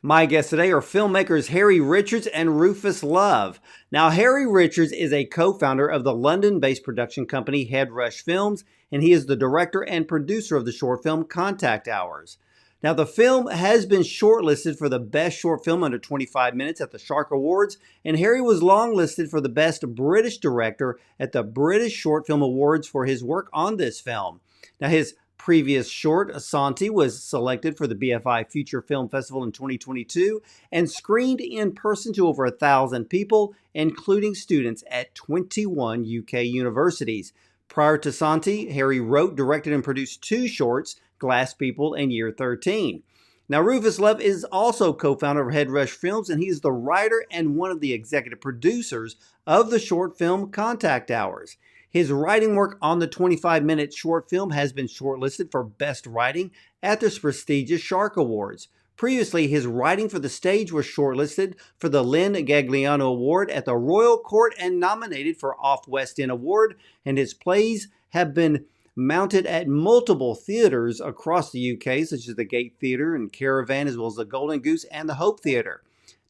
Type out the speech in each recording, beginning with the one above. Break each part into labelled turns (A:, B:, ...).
A: My guests today are filmmakers Harry Richards and Rufus Love. Now, Harry Richards is a co-founder of the London-based production company Head Rush Films, and he is the director and producer of the short film Contact Hours. Now, the film has been shortlisted for the best short film under 25 minutes at the Shark Awards, and Harry was longlisted for the best British director at the British Short Film Awards for his work on this film. Now, his previous short, Asante, was selected for the BFI Future Film Festival in 2022 and screened in person to over 1,000 people, including students at 21 UK universities. Prior to Asante, Harry wrote, directed, and produced two shorts, Glass People and Year 13. Now, Rufus Love is also co-founder of Head Rush Films, and he is the writer and one of the executive producers of the short film Contact Hours. His writing work on the 25-minute short film has been shortlisted for Best Writing at the prestigious Shark Awards. Previously, his writing for the stage was shortlisted for the Lynn Gagliano Award at the Royal Court and nominated for Off West End Award, and his plays have been mounted at multiple theaters across the UK, such as the Gate Theatre and Caravan, as well as the Golden Goose and the Hope Theatre.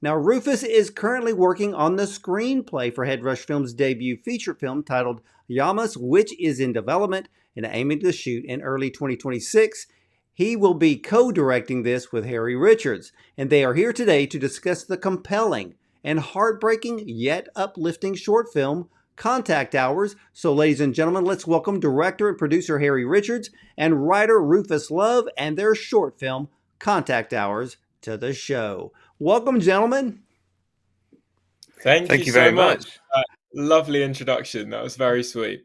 A: Now, Rufus is currently working on the screenplay for Head Rush Films' debut feature film titled Yamas, which is in development and aiming to shoot in early 2026. He will be co-directing this with Harry Richards, and they are here today to discuss the compelling and heartbreaking yet uplifting short film Contact Hours. So, ladies and gentlemen, let's welcome director and producer Harry Richards and writer Rufus Love and their short film Contact Hours to the show. Welcome, gentlemen.
B: Thank you very much. Lovely introduction. That was very sweet.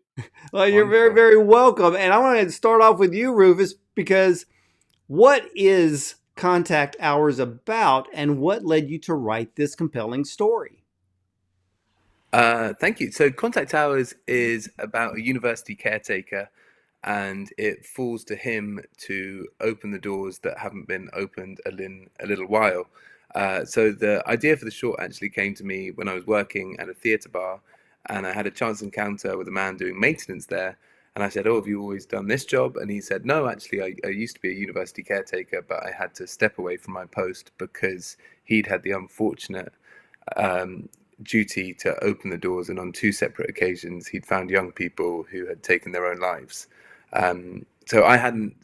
A: Well, you're very, very welcome. And I want to start off with you, Rufus, because what is Contact Hours about, and what led you to write this compelling story?
C: Thank you. So Contact Hours is about a university caretaker, and it falls to him to open the doors that haven't been opened in a little while. So the idea for the short actually came to me when I was working at a theatre bar, and I had a chance encounter with a man doing maintenance there. And I said, "Oh, have you always done this job?" And he said, "No, actually, I used to be a university caretaker, but I had to step away from my post because he'd had the unfortunate duty to open the doors, and on two separate occasions he'd found young people who had taken their own lives." So I hadn't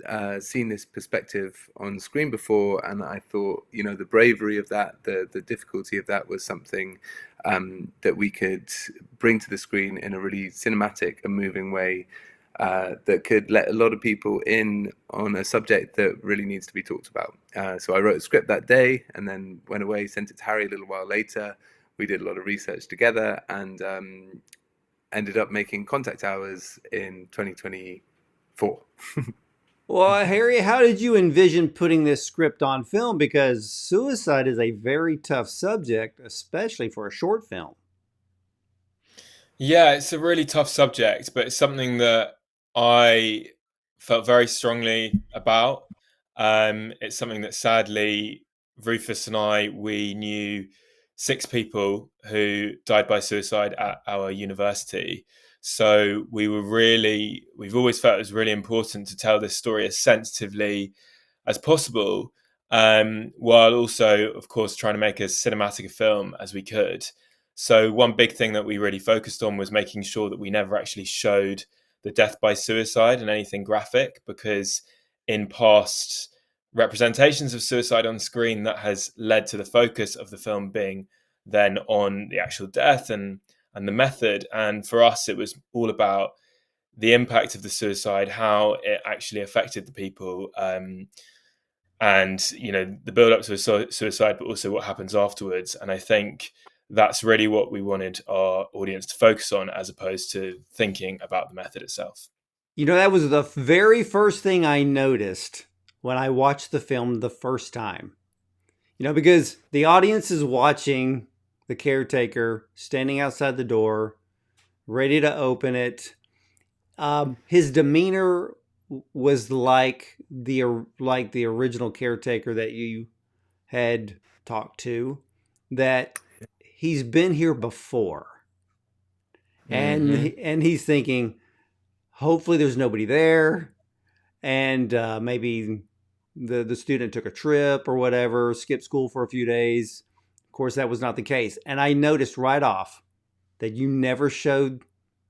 C: seen this perspective on screen before, and I thought, the bravery of that, the difficulty of that was something that we could bring to the screen in a really cinematic and moving way that could let a lot of people in on a subject that really needs to be talked about. So I wrote a script that day and then went away, sent it to Harry a little while later. We did a lot of research together and ended up making Contact Hours in 2024.
A: Well, Harry, how did you envision putting this script on film? Because suicide is a very tough subject, especially for a short film.
B: Yeah, it's a really tough subject, but it's something that I felt very strongly about. It's something that sadly, Rufus and we knew 6 people who died by suicide at our university. So we've always felt it was really important to tell this story as sensitively as possible, while also, of course, trying to make as cinematic a film as we could. So one big thing that we really focused on was making sure that we never actually showed the death by suicide and anything graphic, because in past representations of suicide on screen, that has led to the focus of the film being then on the actual death and the method. And for us, it was all about the impact of the suicide, how it actually affected the people, and the build up to a suicide, but also what happens afterwards. And I think that's really what we wanted our audience to focus on, as opposed to thinking about the method itself.
A: That was the very first thing I noticed when I watched the film the first time. Because the audience is watching the caretaker standing outside the door, ready to open it. His demeanor was like the original caretaker that you had talked to, that he's been here before, and
B: Hmm.
A: he's thinking, hopefully there's nobody there, and maybe the student took a trip or whatever, skipped school for a few days. Of course, that was not the case, and I noticed right off that you never showed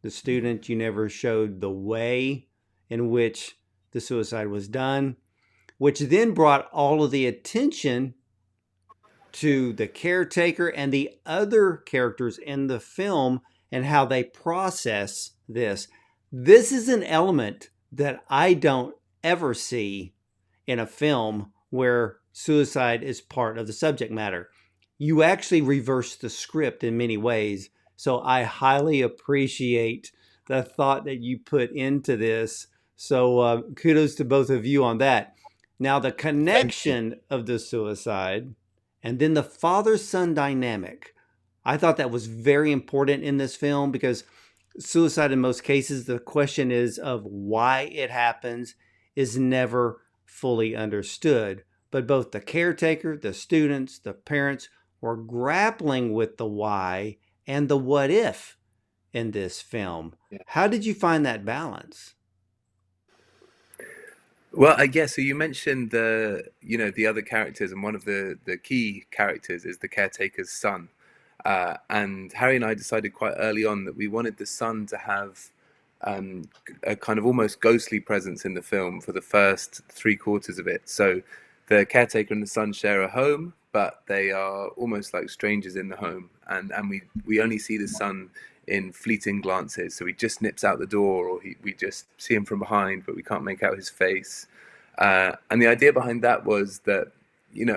A: the student, you never showed the way in which the suicide was done, which then brought all of the attention to the caretaker and the other characters in the film and how they process this. This is an element that I don't ever see in a film where suicide is part of the subject matter. You actually reverse the script in many ways. So I highly appreciate the thought that you put into this. So kudos to both of you on that. Now, the
C: Thank you.
A: connection of the suicide and then the father son dynamic. I thought that was very important in this film because suicide, in most cases, the question is of why it happens is never fully understood. But both the caretaker, the students, the parents were grappling with the why and the what if in this film.
C: Yeah.
A: How did you find that balance?
C: Well, I guess so. You mentioned the other characters, and one of the key characters is the caretaker's son. And Harry and I decided quite early on that we wanted the son to have um, a kind of almost ghostly presence in the film for the first three-quarters of it. So the caretaker and the son share a home, but they are almost like strangers in the home, and we only see the son in fleeting glances. So he just nips out the door, or we just see him from behind, but we can't make out his face. And the idea behind that was that,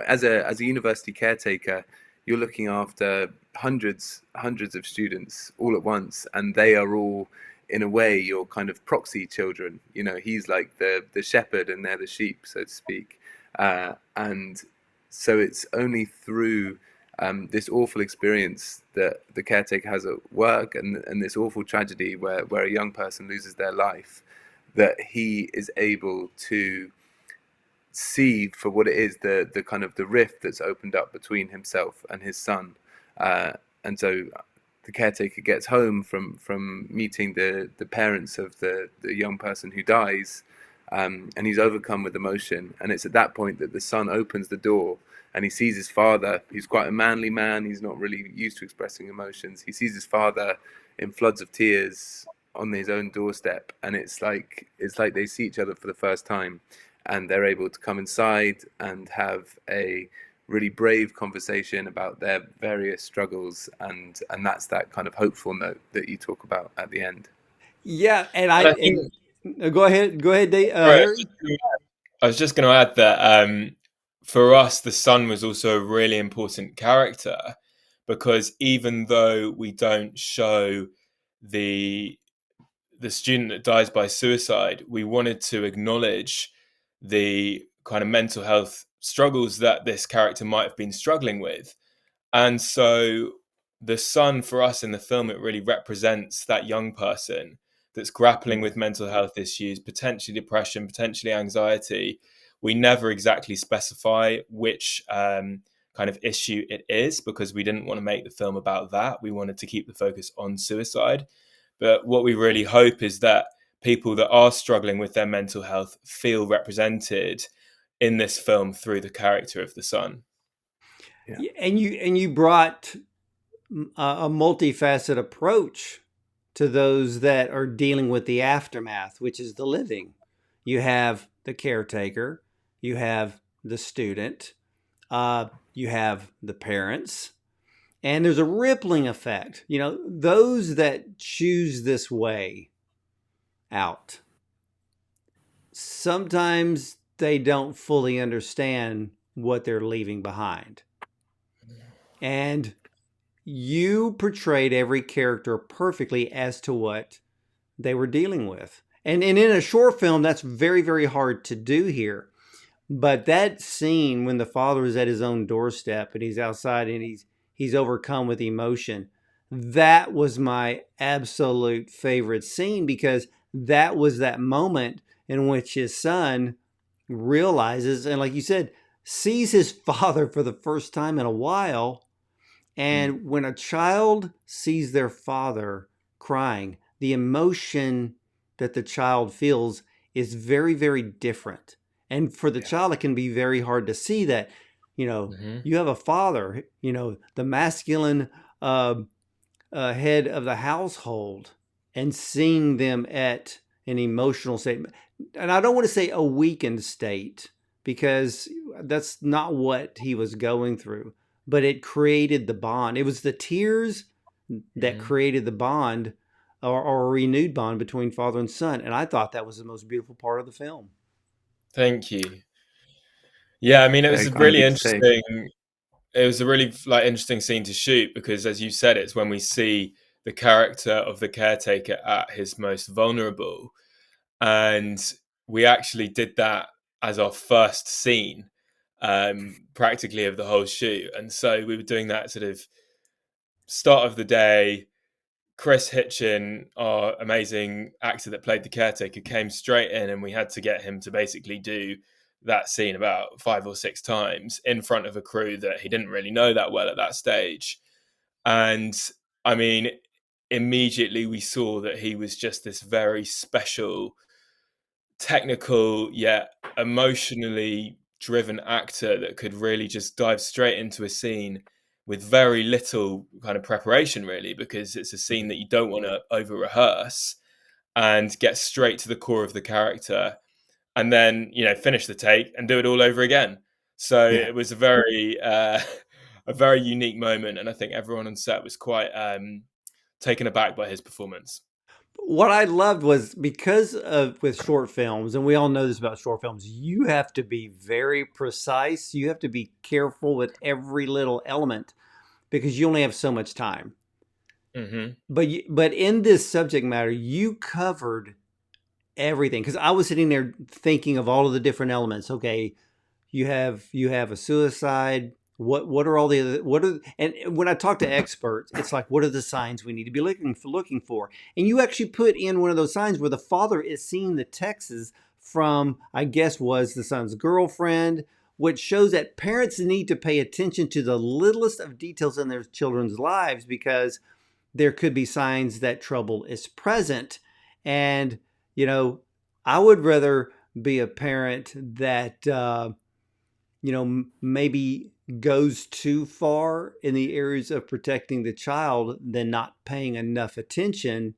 C: as a university caretaker, you're looking after hundreds of students all at once, and they are all, in a way, your kind of proxy children. He's like the shepherd, and they're the sheep, so to speak. And so it's only through this awful experience that the caretaker has at work, and this awful tragedy where a young person loses their life, that he is able to see for what it is, the kind of the rift that's opened up between himself and his son. And so the caretaker gets home from meeting the parents of the young person who dies, and he's overcome with emotion. And it's at that point that the son opens the door, and he sees his father. He's quite a manly man. He's not really used to expressing emotions. He sees his father in floods of tears on his own doorstep, and it's like they see each other for the first time, and they're able to come inside and have a really brave conversation about their various struggles, and that's that kind of hopeful note that you talk about at the end.
A: Yeah, and
B: And I think,
A: go ahead, Dave,
B: sorry,
A: Harry.
B: I was just going to add that for us, the son was also a really important character because even though we don't show the student that dies by suicide, we wanted to acknowledge the kind of mental health struggles that this character might have been struggling with. And so the son for us in the film, it really represents that young person that's grappling
C: Mm.
B: with mental health issues, potentially depression, potentially anxiety. We never exactly specify which kind of issue it is because we didn't want to make the film about that. We wanted to keep the focus on suicide. But what we really hope is that people that are struggling with their mental health feel represented in this film through the character of the son.
C: Yeah.
A: And you brought a multifaceted approach to those that are dealing with the aftermath, which is the living. You have the caretaker, you have the student, you have the parents, and there's a rippling effect. Those that choose this way out, sometimes they don't fully understand what they're leaving behind. And you portrayed every character perfectly as to what they were dealing with. And in a short film, that's very, very hard to do here. But that scene when the father is at his own doorstep and he's outside and he's overcome with emotion, that was my absolute favorite scene because that was that moment in which his son realizes, and like you said, sees his father for the first time in a while.
C: Mm.
A: And when a child sees their father crying, the emotion that the child feels is very, very different. And for the
C: Yeah.
A: child, it can be very hard to see that,
B: Hmm.
A: you have a father, the masculine uh, head of the household, and seeing them at an emotional state. And I don't want to say a weakened state because that's not what he was going through, but it created the bond. It was the tears that
B: Hmm.
A: created the bond, or a renewed bond between father and son. And I thought that was the most beautiful part of the film.
B: Thank you. Yeah, I mean, it was a
C: Kind of
B: really
C: you to say.
B: interesting. It was a really like interesting scene to shoot because, as you said, it's when we see the character of the caretaker at his most vulnerable, and we actually did that as our first scene, practically of the whole shoot. And so we were doing that sort of start of the day. Kris Hitchen, our amazing actor that played the caretaker, came straight in, and we had to get him to basically do that scene about 5 or 6 times in front of a crew that he didn't really know that well at that stage. And I mean, immediately we saw that he was just this very special, technical yet emotionally driven actor that could really just dive straight into a scene with very little kind of preparation, really, because it's a scene that you don't want to over rehearse, and get straight to the core of the character, and then finish the take and do it all over again. So
C: Yeah.
B: it was a very a very unique moment, and I think everyone on set was quite taken aback by his performance.
A: What I loved was, because of with short films, and we all know this about short films, you have to be very precise. You have to be careful with every little element because you only have so much time.
B: Hmm.
A: But in this subject matter, you covered everything, because I was sitting there thinking of all of the different elements. Okay, you have a suicide. What are all the other, what are, and when I talk to experts, it's like, what are the signs we need to be looking for? And you actually put in one of those signs where the father is seeing the texts from, I guess, was the son's girlfriend, which shows that parents need to pay attention to the littlest of details in their children's lives, because there could be signs that trouble is present. And, you know, I would rather be a parent that, maybe goes too far in the areas of protecting the child than not paying enough attention,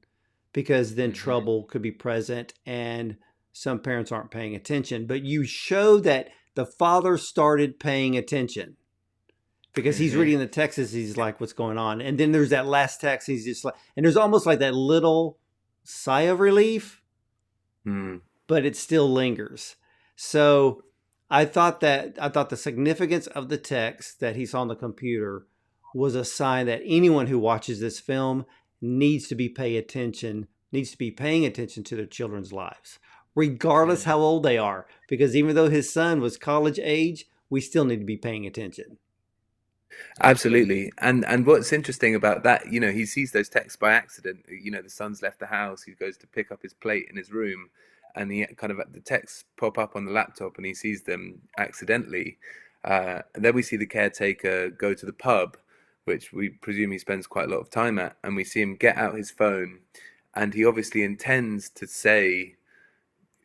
A: because then
B: Hmm.
A: trouble could be present and some parents aren't paying attention. But you show that the father started paying attention because he's
B: Hmm.
A: reading the text as he's like, what's going on? And then there's that last text. He's just like, and there's almost like that little sigh of relief,
C: Mm.
A: but it still lingers. So I thought the significance of the text that he saw on the computer was a sign that anyone who watches this film needs to be paying attention to their children's lives, regardless how old they are. Because even though his son was college age, we still need to be paying attention.
B: Absolutely.
C: Absolutely. And what's interesting about that, he sees those texts by accident. The son's left the house, he goes to pick up his plate in his room, and he kind of the texts pop up on the laptop and he sees them accidentally. And then we see the caretaker go to the pub, which we presume he spends quite a lot of time at, and we see him get out his phone, and he obviously intends to say,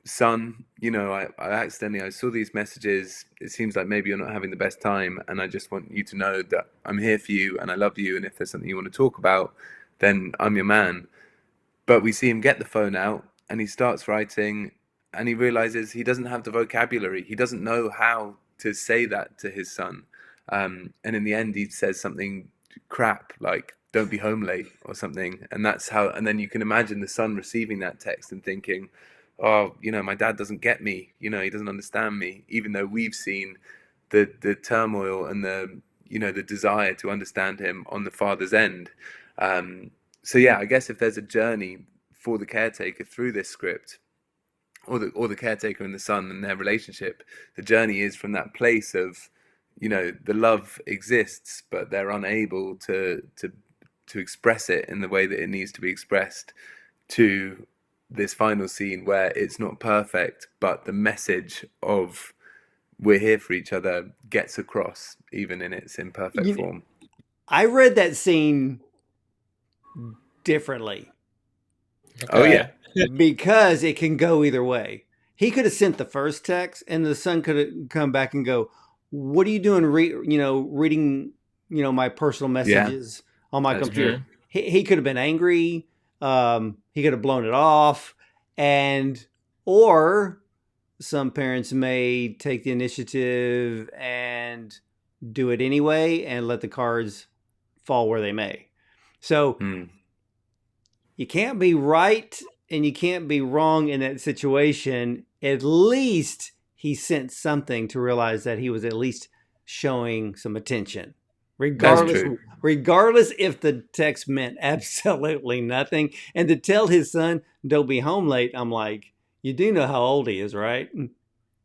C: son, I saw these messages. It seems like maybe you're not having the best time, and I just want you to know that I'm here for you and I love you. And if there's something you want to talk about, then I'm your man. But we see him get the phone out and he starts writing, and he realizes he doesn't have the vocabulary. He doesn't know how to say that to his son. And in the end, he says something crap like, don't be home late or something. And that's how, and then you can imagine the son receiving that text and thinking, oh, my dad doesn't get me. He doesn't understand me, even though we've seen the turmoil and the desire to understand him on the father's end. Um, so yeah, I guess if there's a journey for the caretaker through this script, or the caretaker and the son and their relationship, the journey is from that place of, the love exists, but they're unable to express it in the way that it needs to be expressed, to this final scene where it's not perfect, but the message of we're here for each other gets across even in its imperfect
A: You,
C: form.
A: I read that scene differently
C: Oh yeah.
B: Okay.
A: because it can go either way. He could have sent the first text, and the son could have come back and go, "What are you doing? Reading, my personal
C: Yeah,
A: messages on my
C: that's true.
A: computer."
B: Hmm.
A: He could have been angry. He could have blown it off, and or some parents may take the initiative and do it anyway and let the cards fall where they may. So
C: Mm.
A: you can't be right and you can't be wrong in that situation. At least he sent something to realize that he was at least showing some attention.
C: That's
A: Regardless
C: true.
A: regardless if the text meant absolutely nothing. And to tell his son, don't be home late, I'm like, you do know how old he is, right?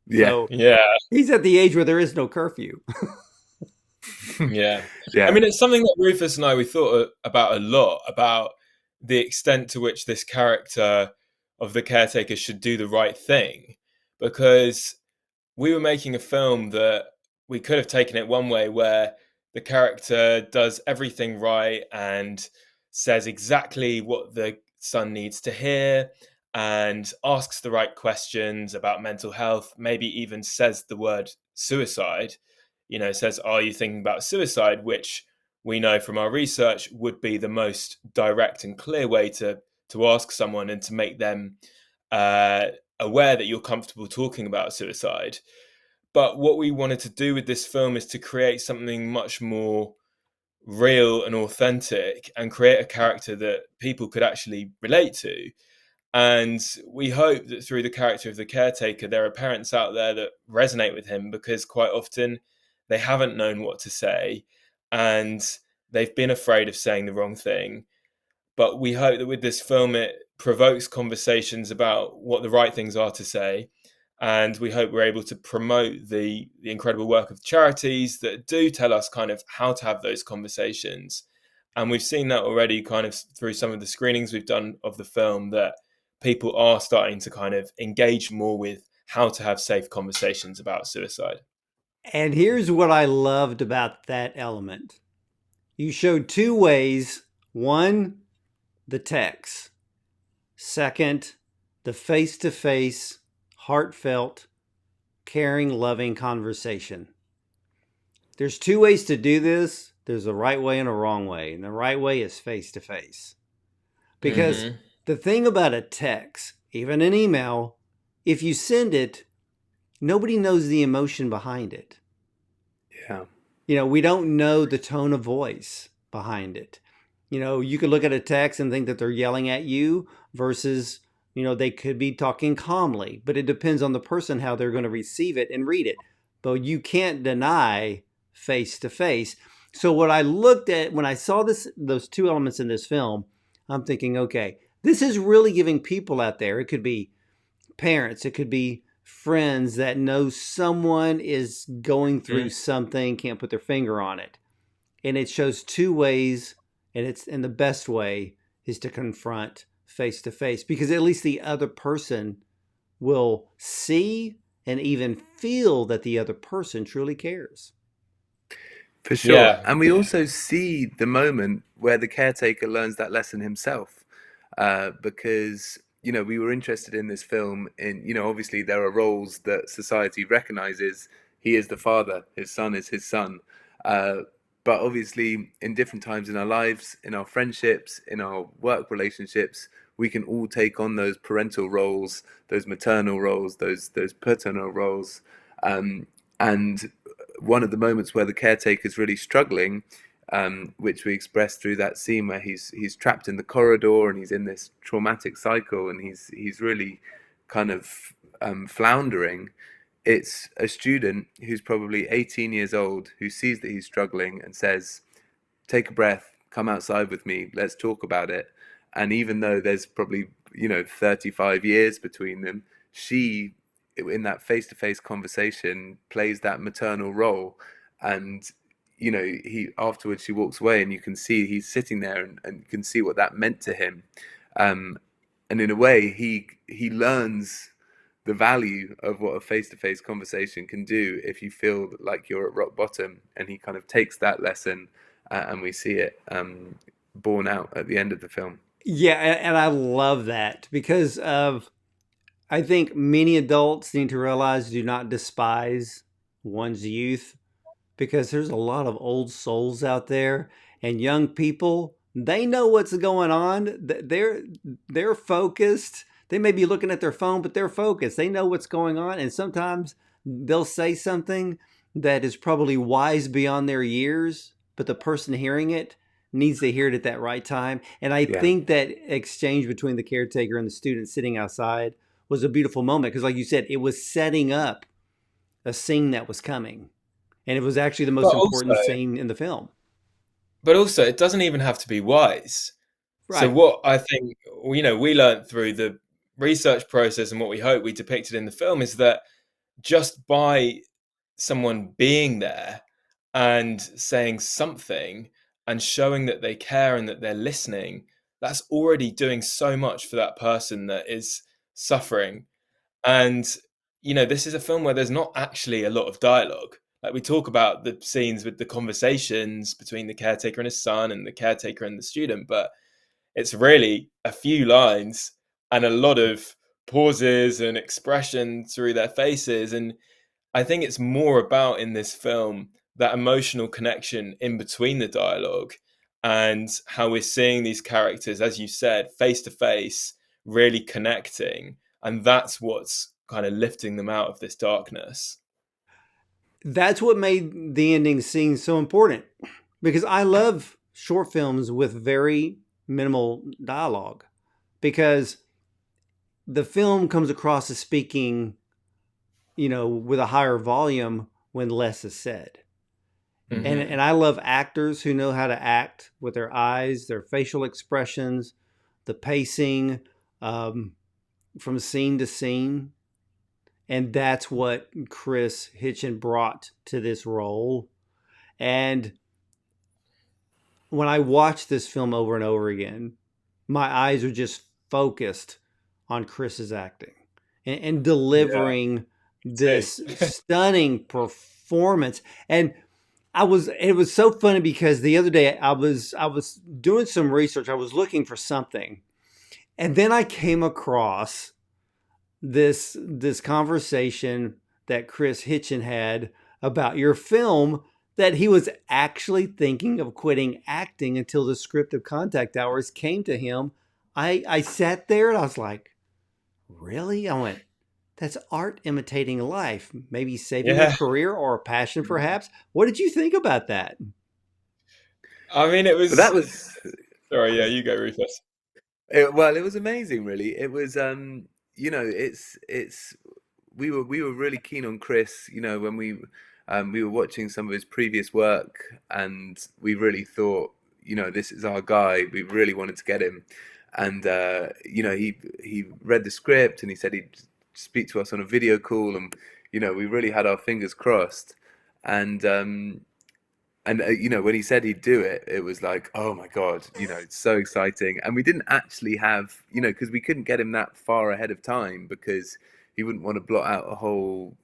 C: Yeah.
A: So
B: Yeah.
A: he's at the age where there is no curfew.
B: Yeah. I
C: Yeah.
B: mean, it's something that Rufus and I, we thought about a lot, about the extent to which this character of the caretaker should do the right thing. Because we were making a film that we could have taken it one way, where the character does everything right and says exactly what the son needs to hear and asks the right questions about mental health, maybe even says the word suicide, says, "Are you thinking about suicide?" Which we know from our research would be the most direct and clear way to ask someone and to make them uh, aware that you're comfortable talking about suicide. But what we wanted to do with this film is to create something much more real and authentic and create a character that people could actually relate to. And we hope that through the character of the caretaker, there are parents out there that resonate with him, because quite often they haven't known what to say and they've been afraid of saying the wrong thing. But we hope that with this film, it provokes conversations about what the right things are to say. And we hope we're able to promote the incredible work of charities that do tell us kind of how to have those conversations. And we've seen that already kind of through some of the screenings we've done of the film, that people are starting to kind of engage more with how to have safe conversations about suicide.
A: And here's what I loved about that element. You showed two ways. One, the text. Second, the face to face, heartfelt, caring, loving conversation. There's two ways to do this. There's a right way and a wrong way. And the right way is face to face. Because
B: Mm-hmm.
A: the thing about a text, even an email, if you send it, nobody knows the emotion behind it.
C: Yeah.
A: We don't know the tone of voice behind it. You could look at a text and think that they're yelling at you versus, they could be talking calmly, but it depends on the person how they're going to receive it and read it. But you can't deny face to face. So what I looked at when I saw those two elements in this film, I'm thinking, okay, this is really giving people out there, it could be parents, it could be friends that know someone is going through something, can't put their finger on it. And it shows two ways, and the best way is to confront face to face, because at least the other person will see and even feel that the other person truly cares.
C: For sure.
B: Yeah.
C: And we also see the moment where the caretaker learns that lesson himself. Because, we were interested in this film in, obviously there are roles that society recognizes. He is the father, his son is his son. Uh, but obviously, in different times in our lives, in our friendships, in our work relationships, we can all take on those parental roles, those maternal roles, those paternal roles. Um, and one of the moments where the caretaker is really struggling, which we express through that scene where he's trapped in the corridor and he's in this traumatic cycle and he's really kind of floundering. It's a student who's probably 18 years old who sees that he's struggling and says, "Take a breath, come outside with me, let's talk about it." And even though there's probably 35 years between them, she, in that face-to-face conversation, plays that maternal role. And he afterwards, she walks away and you can see he's sitting there, and you can see what that meant to him. um in a way, he learns the value of what a face-to-face conversation can do if you feel like you're at rock bottom, and he kind of takes that lesson, and we see it borne out at the end of the film.
A: Yeah, and I love that because of I think many adults need to realize do not despise one's youth because there's a lot of old souls out there and young people, they know what's going on. They're focused. They may be looking at their phone, but they're focused. They know what's going on, and sometimes they'll say something that is probably wise beyond their years, but the person hearing it needs to hear it at that right time. And I
C: Yeah,
A: think that exchange between the caretaker and the student sitting outside was a beautiful moment because, like you said, it was setting up a scene that was coming. And it was actually the
B: But
A: most
B: also,
A: important scene in the film.
B: it doesn't even have to be wise. So
A: Right.
B: what I think, we learned through the research process and what we hope we depicted in the film is that just by someone being there and saying something and showing that they care and that they're listening, that's already doing so much for that person that is suffering. And, this is a film where there's not actually a lot of dialogue. Like we talk about the scenes with the conversations between the caretaker and his son and the caretaker and the student, but it's really a few lines and a lot of pauses and expression through their faces. And I think it's more about in this film that emotional connection in between the dialogue and how we're seeing these characters, as you said, face to face, really connecting. And that's what's kind of lifting them out of this darkness.
A: That's what made the ending scene so important because I love short films with very minimal dialogue because the film comes across as speaking, with a higher volume when less is said. And
B: Hmm.
A: I love actors who know how to act with their eyes, their facial expressions, the pacing um, from scene to scene. And that's what Kris Hitchen brought to this role. And when I watch this film over and over again, my eyes are just focused on Chris's acting and
B: Yeah,
A: delivering
B: me too.
A: this stunning performance. And it was so funny because the other day I was doing some research. I was looking for something. And then I came across this conversation that Kris Hitchen had about your film that he was actually thinking of quitting acting until the script of Contact Hours came to him. I sat there and I was like, really? I went, that's art imitating life, maybe saving a
B: Yeah.
A: career or a passion perhaps. What did you think about that?
B: I mean, it
C: but that
B: was.
C: was
B: Sorry, yeah, you go, Rufus.
C: well, it was amazing, really. It was, it's we were really keen on Kris, when we were watching some of his previous work, and we really thought, this is our guy. We really wanted to get him, and he read the script and he said he'd speak to us on a video call, and we really had our fingers crossed, and when he said he'd do it, it was like, oh my god, it's so exciting. And we didn't actually have, because we couldn't get him that far ahead of time, because he wouldn't want to blot out a whole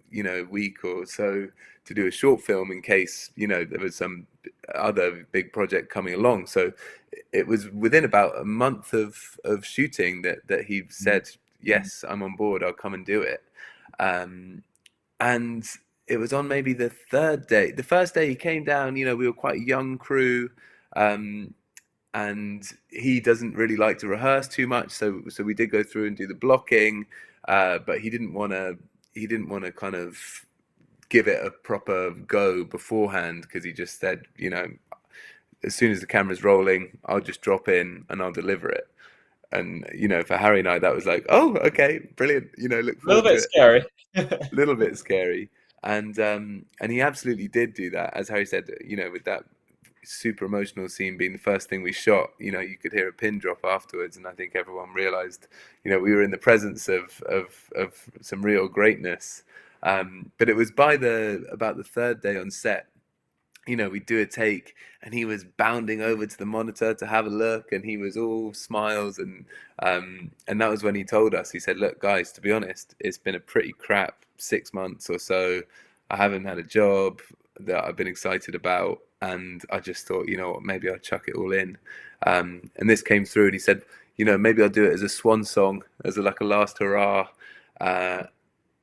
C: week or so to do a short film in case there was some other big project coming along. So it was within about a month of shooting that he said, yes, I'm on board, I'll come and do it. And it was on maybe the third day. The first day he came down, we were quite a young crew, um, and he doesn't really like to rehearse too much. So we did go through and do the blocking, but he didn't want to. He didn't want to kind of give it a proper go beforehand, because he just said, as soon as the camera's rolling, I'll just drop in and I'll deliver it. And for Harry and I, that was like, oh, okay, brilliant. Look
B: A little
C: forward
B: bit
C: to it.
B: scary.
C: Little bit scary, and he absolutely did do that, as Harry said. With that super emotional scene being the first thing we shot, you could hear a pin drop afterwards, and I think everyone realised, we were in the presence of some real greatness. But it was by the about the third day on set, we'd do a take, and he was bounding over to the monitor to have a look, and he was all smiles, and that was when he told us. He said, "Look, guys, to be honest, it's been a pretty crap 6 months or so. I haven't had a job that I've been excited about, and I just thought, you know what, maybe I'll chuck it all in." And this came through, and he said, maybe I'll do it as a swan song, as like a last hurrah. Uh,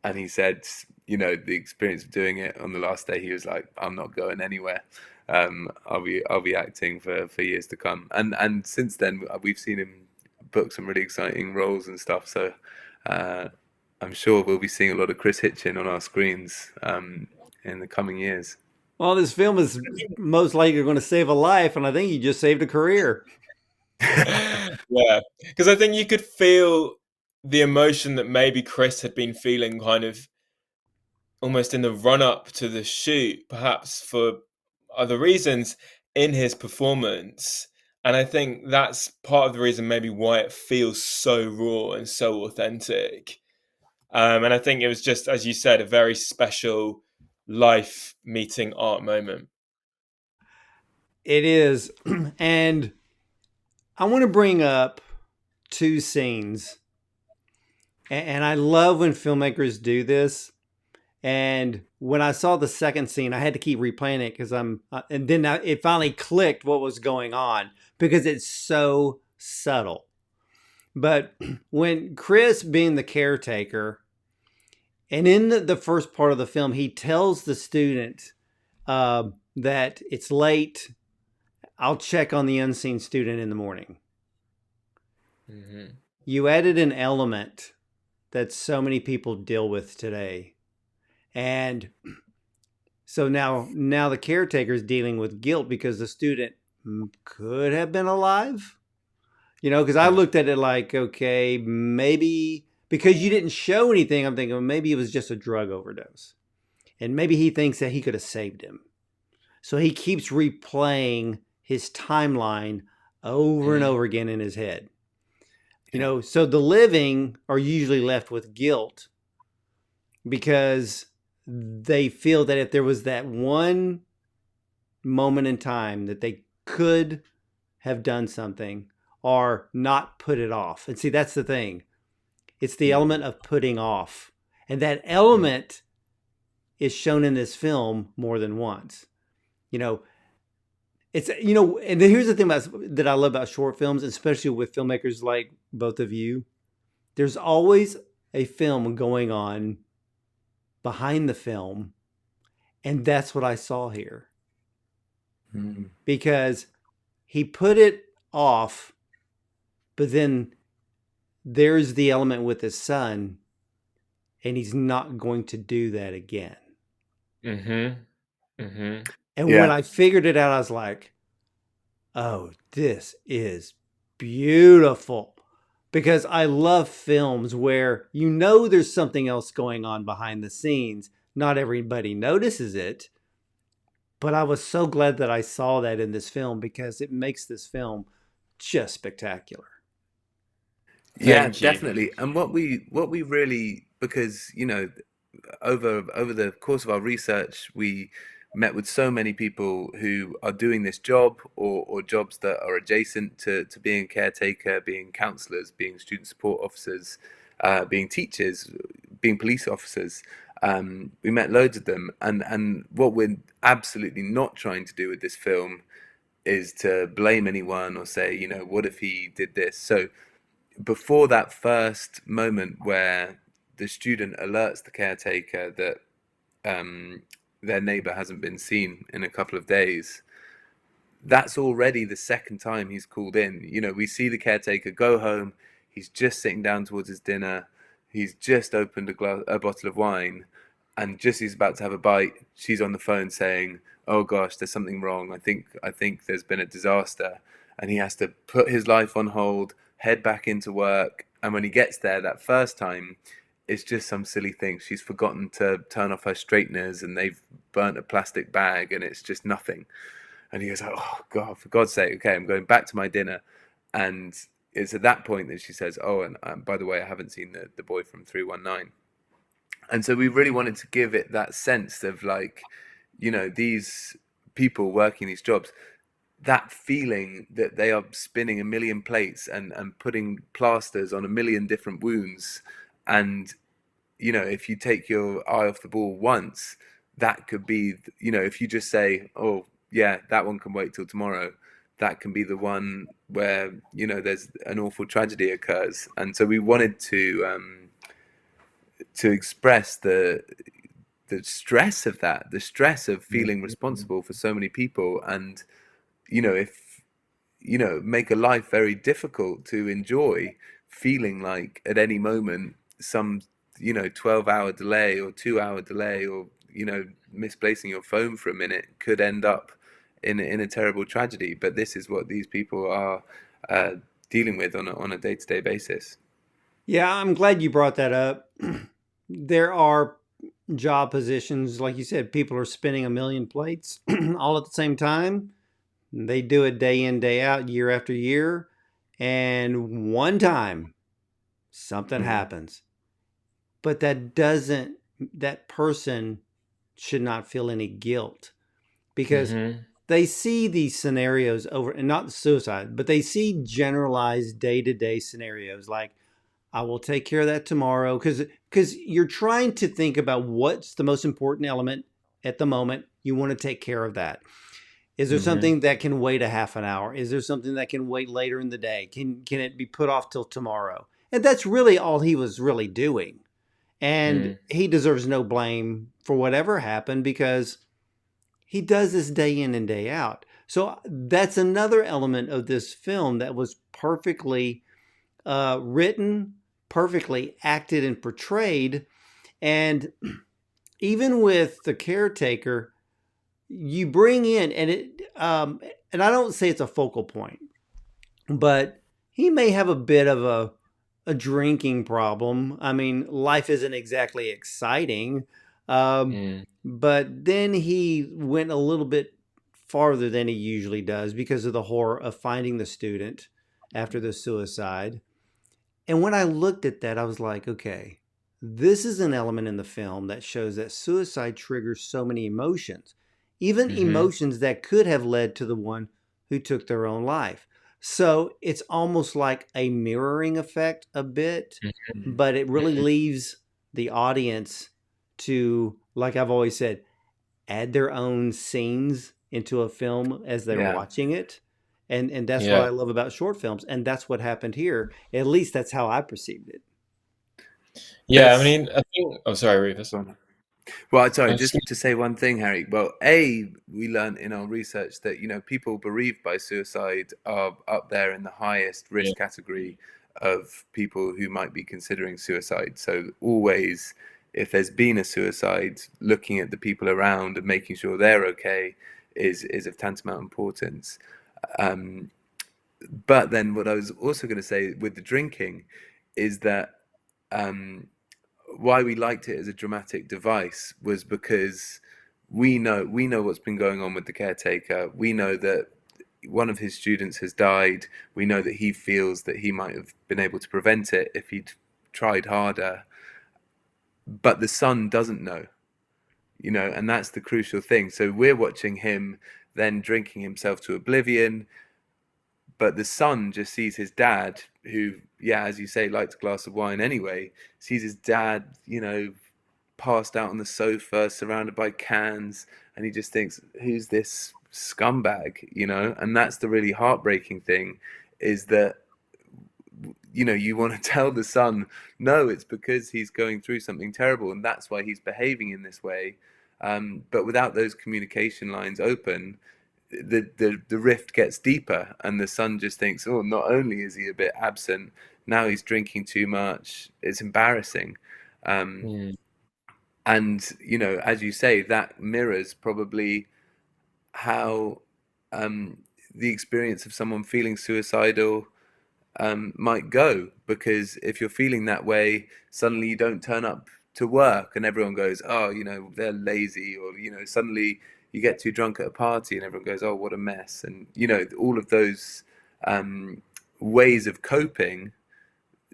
C: and he said, the experience of doing it on the last day, he was like, "I'm not going anywhere. I'll be acting for years to come." And since then, we've seen him book some really exciting roles and stuff. So I'm sure we'll be seeing a lot of Kris Hitchen on our screens in the coming years.
A: Well, this film is most likely going to save a life, and I think you just saved a career.
B: Yeah, because I think you could feel the emotion that maybe Kris had been feeling kind of almost in the run up to the shoot, perhaps for other reasons in his performance. And I think that's part of the reason maybe why it feels so raw and so authentic. And I think it was just, as you said, a very special life meeting art moment.
A: It is. And I want to bring up two scenes. And I love when filmmakers do this. And when I saw the second scene, I had to keep replaying it because and then it finally clicked what was going on because it's so subtle. But when Kris, being the caretaker, and in the first part of the film, he tells the student that it's late. I'll check on the unseen student in the morning.
B: Mm-hmm.
A: You added an element that so many people deal with today. And so now the caretaker is dealing with guilt because the student could have been alive. Because I looked at it like, okay, maybe because you didn't show anything, I'm thinking, well, maybe it was just a drug overdose. And maybe he thinks that he could have saved him. So he keeps replaying his timeline over and over again in his head. So the living are usually left with guilt because they feel that if there was that one moment in time that they could have done something or not put it off. And see, that's the thing. It's the element of putting off. And that element is shown in this film more than once. It's, and then here's the thing that I love about short films, especially with filmmakers like both of you. There's always a film going on behind the film. And that's what I saw here. Because he put it off, but then there's the element with his son, and he's not going to do that again. And when I figured it out, I was like, oh, this is beautiful. Because I love films where there's something else going on behind the scenes. Not everybody notices it. But I was so glad that I saw that in this film because it makes this film just spectacular.
C: Yeah, definitely. And what we really, because over the course of our research, we met with so many people who are doing this job or jobs that are adjacent to being caretaker, being counselors, being student support officers, being teachers, being police officers. We met loads of them, and what we're absolutely not trying to do with this film is to blame anyone or say, what if he did this? So before that first moment where the student alerts the caretaker that their neighbor hasn't been seen in a couple of days, that's already the second time he's called in. We see the caretaker go home. He's just sitting down towards his dinner. He's just opened a bottle of wine, and just he's about to have a bite, she's on the phone saying, "Oh gosh, there's something wrong. I think there's been a disaster," and he has to put his life on hold, head back into work. And when he gets there that first time, it's just some silly thing. She's forgotten to turn off her straighteners, and they've burnt a plastic bag, and it's just nothing. And he goes, "Oh God, for God's sake, okay, I'm going back to my dinner." And it's at that point that she says, "Oh, and by the way, I haven't seen the boy from 319." And so we really wanted to give it that sense of like, these people working these jobs, that feeling that they are spinning a million plates and putting plasters on a million different wounds. And, if you take your eye off the ball once, that could be, if you just say, oh, yeah, that one can wait till tomorrow, that can be the one where, there's an awful tragedy occurs. And so we wanted to express the stress of that, the stress of feeling responsible for so many people. And, if make a life very difficult to enjoy, feeling like at any moment some 12-hour delay or 2-hour delay, or misplacing your phone for a minute could end up in a terrible tragedy. But this is what these people are dealing with on a day-to-day basis.
A: Yeah, I'm glad you brought that up. There are job positions, like you said, people are spinning a million plates all at the same time. They do it day in, day out, year after year. And one time something happens. But that person should not feel any guilt, because they see these scenarios over, and not suicide, but they see generalized day-to-day scenarios like, I will take care of that tomorrow, because you're trying to think about what's the most important element at the moment. You want to take care of that. Is there something that can wait a half an hour? Is there something that can wait later in the day? Can it be put off till tomorrow? And that's really all he was really doing. And he deserves no blame for whatever happened, because he does this day in and day out. So that's another element of this film that was perfectly written, perfectly acted and portrayed. And even with the caretaker, you bring in, and I don't say it's a focal point, but he may have a bit of a drinking problem. I mean, life isn't exactly exciting. But then he went a little bit farther than he usually does because of the horror of finding the student after the suicide. And when I looked at that, I was like, okay, this is an element in the film that shows that suicide triggers so many emotions, even emotions that could have led to the one who took their own life. So it's almost like a mirroring effect a bit, but it really leaves the audience to, like I've always said, add their own scenes into a film as they're watching it. And that's what I love about short films. And that's what happened here. At least that's how I perceived it.
B: Yeah, I mean, I think... Oh, sorry, Rufus.
C: Well, sorry, just to say one thing, Harry. Well, we learned in our research that, people bereaved by suicide are up there in the highest risk category of people who might be considering suicide. So always, if there's been a suicide, looking at the people around and making sure they're okay is of tantamount importance. But then what I was also going to say with the drinking is that why we liked it as a dramatic device was because we know what's been going on with the caretaker. We know that one of his students has died. We know that he feels that he might have been able to prevent it if he'd tried harder. But the son doesn't know, and that's the crucial thing. So we're watching him then drinking himself to oblivion, but the son just sees his dad, who, as you say, liked a glass of wine anyway, sees his dad, passed out on the sofa, surrounded by cans, and he just thinks, who's this scumbag, And that's the really heartbreaking thing, is that, you want to tell the son, no, it's because he's going through something terrible, and that's why he's behaving in this way. But without those communication lines open, the rift gets deeper, and the son just thinks, oh, not only is he a bit absent, now he's drinking too much. It's embarrassing. And as you say, that mirrors probably how the experience of someone feeling suicidal might go, because if you're feeling that way, suddenly you don't turn up to work and everyone goes, oh, they're lazy, or suddenly you get too drunk at a party and everyone goes, oh, what a mess. And all of those ways of coping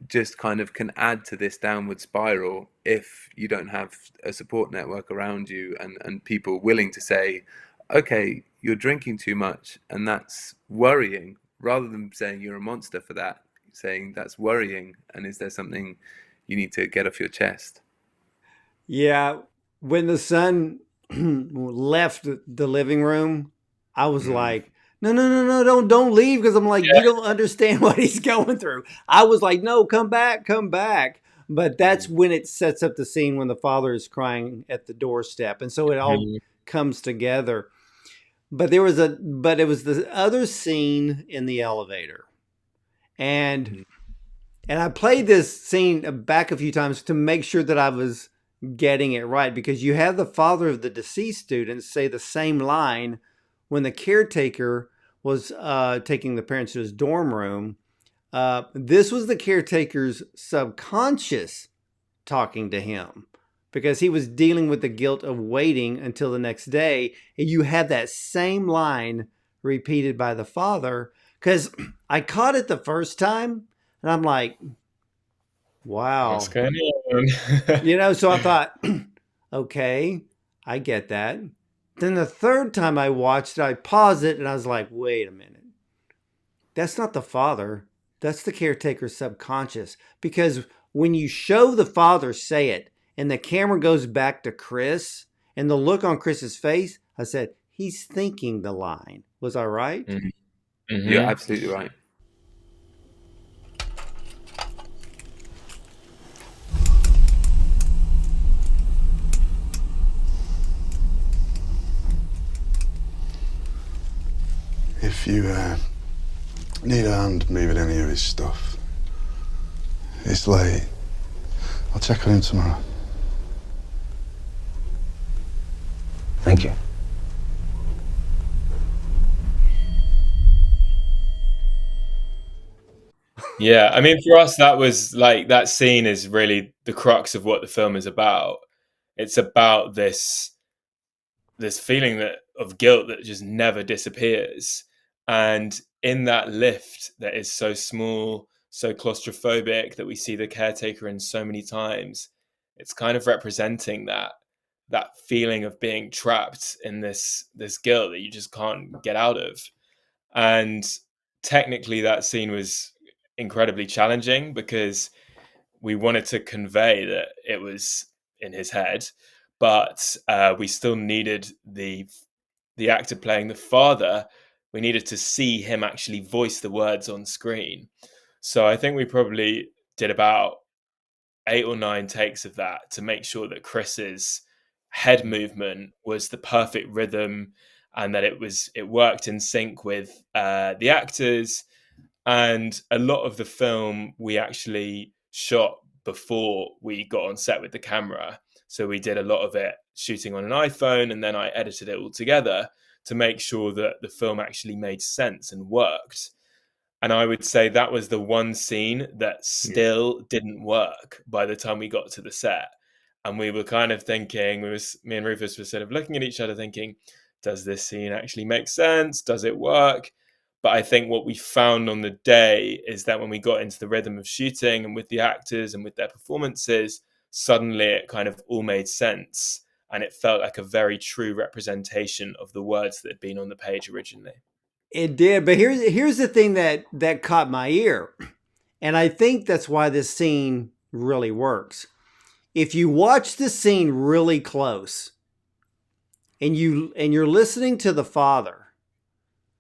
C: just kind of can add to this downward spiral if you don't have a support network around you, and people willing to say, okay, you're drinking too much, and that's worrying, rather than saying you're a monster for that, saying that's worrying, and is there something you need to get off your chest?
A: Yeah, when the son left the living room, I was
C: Mm,
A: like, "No, no, no, no, don't leave," because I'm like, "You don't understand what he's going through." I was like, "No, come back, come back." But that's
C: mm,
A: when it sets up the scene when the father is crying at the doorstep, and so it all
B: Mhm.
A: comes together. But it was the other scene in the elevator, and
C: mm,
A: I played this scene back a few times to make sure that I was getting it right, because you have the father of the deceased student say the same line when the caretaker was taking the parents to his dorm room. This was the caretaker's subconscious talking to him, because he was dealing with the guilt of waiting until the next day. And you have that same line repeated by the father, because I caught it the first time and I'm like,
B: What's
A: wow.
B: going on?
A: So I thought, okay, I get that. Then the third time I watched it, I paused it and I was like, wait a minute. That's not the father. That's the caretaker's subconscious. Because when you show the father say it and the camera goes back to Kris and the look on Chris's face, I said, he's thinking the line. Was I right?
B: Mhm.
C: you're
B: Mhm.
C: absolutely right.
D: If you need a hand moving any of his stuff, it's late. I'll check on him tomorrow.
E: Thank you.
B: Yeah, I mean, for us, that was like that scene is really the crux of what the film is about. It's about this feeling that of guilt that just never disappears, and in that lift that is so small, so claustrophobic, that we see the caretaker in so many times, it's kind of representing that feeling of being trapped in this guilt that you just can't get out of. And technically that scene was incredibly challenging because we wanted to convey that it was in his head, but we still needed the actor playing the father. We needed to see him actually voice the words on screen. So I think we probably did about 8 or 9 takes of that to make sure that Chris's head movement was the perfect rhythm, and that it worked in sync with the actors. And a lot of the film we actually shot before we got on set with the camera. So we did a lot of it shooting on an iPhone, and then I edited it all together to make sure that the film actually made sense and worked. And I would say that was the one scene that
C: Mm.
B: still didn't work by the time we got to the set. And we were kind of thinking, me and Rufus were sort of looking at each other thinking, does this scene actually make sense? Does it work? But I think what we found on the day is that when we got into the rhythm of shooting and with the actors and with their performances, suddenly it kind of all made sense. And it felt like a very true representation of the words that had been on the page originally.
A: It did. But here's the thing that caught my ear. And I think that's why this scene really works. If you watch the scene really close and you're listening to the father.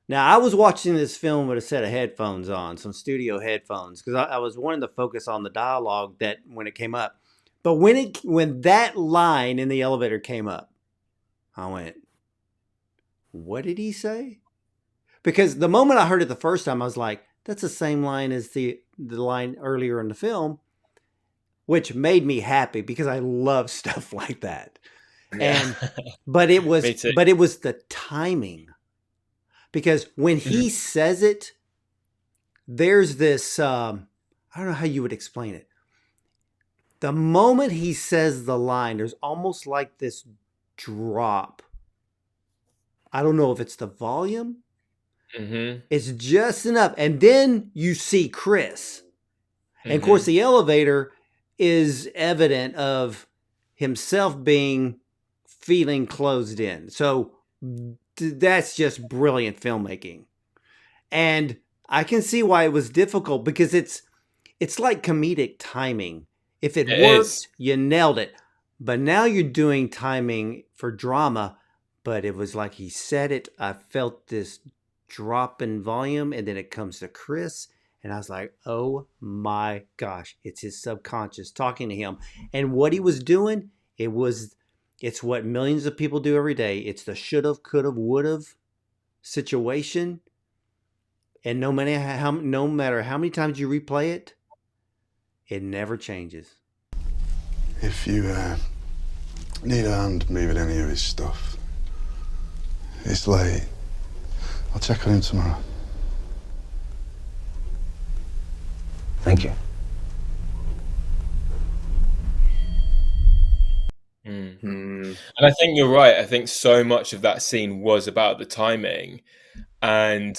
A: Now, I was watching this film with a set of headphones on, some studio headphones, because I was wanting to focus on the dialogue that when it came up. But when that line in the elevator came up, I went, "What did he say?" Because the moment I heard it the first time, I was like, "That's the same line as the line earlier in the film," which made me happy because I love stuff like that.
B: Yeah,
A: And but
B: me too.
A: it was the timing, because when he says it, there's this I don't know how you would explain it. The moment he says the line, there's almost like this drop. I don't know if it's the volume.
B: Hmm.
A: It's just enough. And then you see Kris. And of course,
B: Hmm.
A: the elevator is evident of himself being feeling closed in. So that's just brilliant filmmaking. And I can see why it was difficult, because it's like comedic timing. If it
B: It
A: worked,
B: is.
A: you nailed it. But now you're doing timing for drama, but it was like he said it. I felt this drop in volume, and then it comes to Kris, and I was like, oh my gosh, it's his subconscious talking to him. And what he was doing, it's what millions of people do every day. It's the should've, could've, would've situation. And no matter how many times you replay it, it never changes.
D: If you need a hand moving any of his stuff, it's late. I'll check on him tomorrow.
E: Thank you.
B: And I think you're right. I think so much of that scene was about the timing, and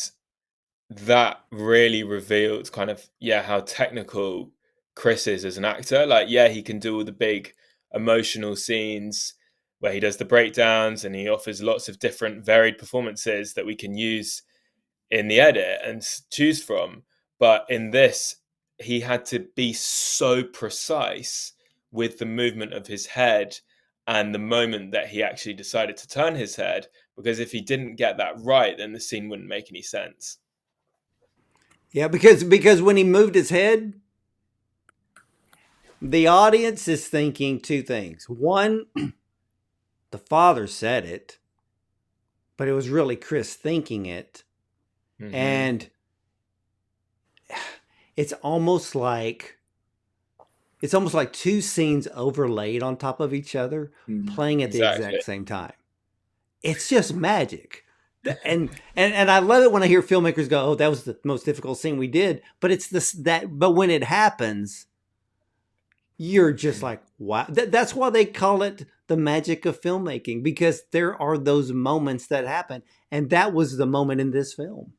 B: that really revealed kind of how technical Kris is as an actor. Like, he can do all the big emotional scenes where he does the breakdowns and he offers lots of different varied performances that we can use in the edit and choose from. But in this, he had to be so precise with the movement of his head and the moment that he actually decided to turn his head, because if he didn't get that right, then the scene wouldn't make any sense.
A: Yeah, because when he moved his head, the audience is thinking two things. One, the father said it, but it was really Kris thinking it. Mm-hmm. And it's almost like two scenes overlaid on top of each other, playing at the exact same time. It's just magic. And I love it when I hear filmmakers go, "Oh, that was the most difficult scene we did." But but when it happens, you're just like, wow. That's why they call it the magic of filmmaking, because there are those moments that happen, and that was the moment in this film.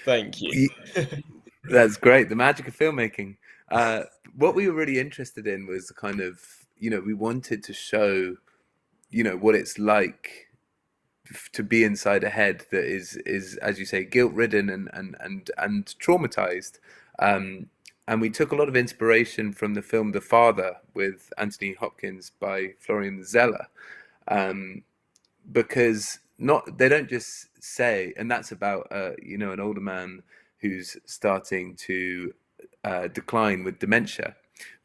B: Thank you.
C: That's great. The magic of filmmaking. What we were really interested in was kind of, we wanted to show, what it's like to be inside a head that is as you say, guilt-ridden and traumatized. And we took a lot of inspiration from the film The Father with Anthony Hopkins by Florian Zeller, because they don't just say, and that's about an older man who's starting to decline with dementia.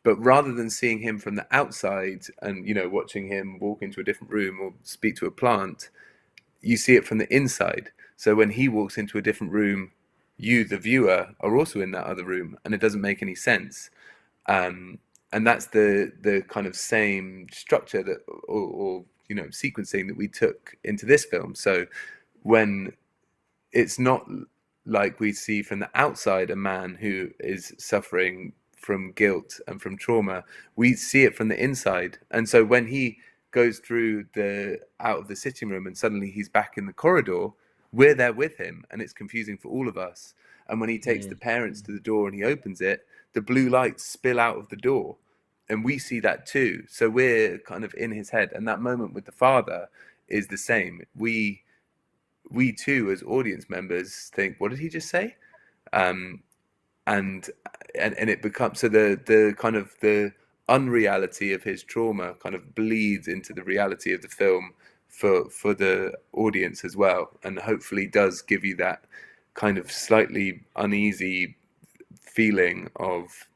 C: But rather than seeing him from the outside and watching him walk into a different room or speak to a plant, you see it from the inside. So when he walks into a different room, you, the viewer, are also in that other room, and it doesn't make any sense. And that's the kind of same structure that, or sequencing that we took into this film. So when it's not like we see from the outside a man who is suffering from guilt and from trauma, we see it from the inside. And so when he goes through out of the sitting room and suddenly he's back in the corridor, we're there with him, and it's confusing for all of us. And when he takes the parents to the door and he opens it, the blue lights spill out of the door, and we see that too. So we're kind of in his head, and that moment with the father is the same. We too, as audience members, think, what did he just say? And it becomes, so the kind of the unreality of his trauma kind of bleeds into the reality of the film for the audience as well, and hopefully does give you that kind of slightly uneasy feeling of,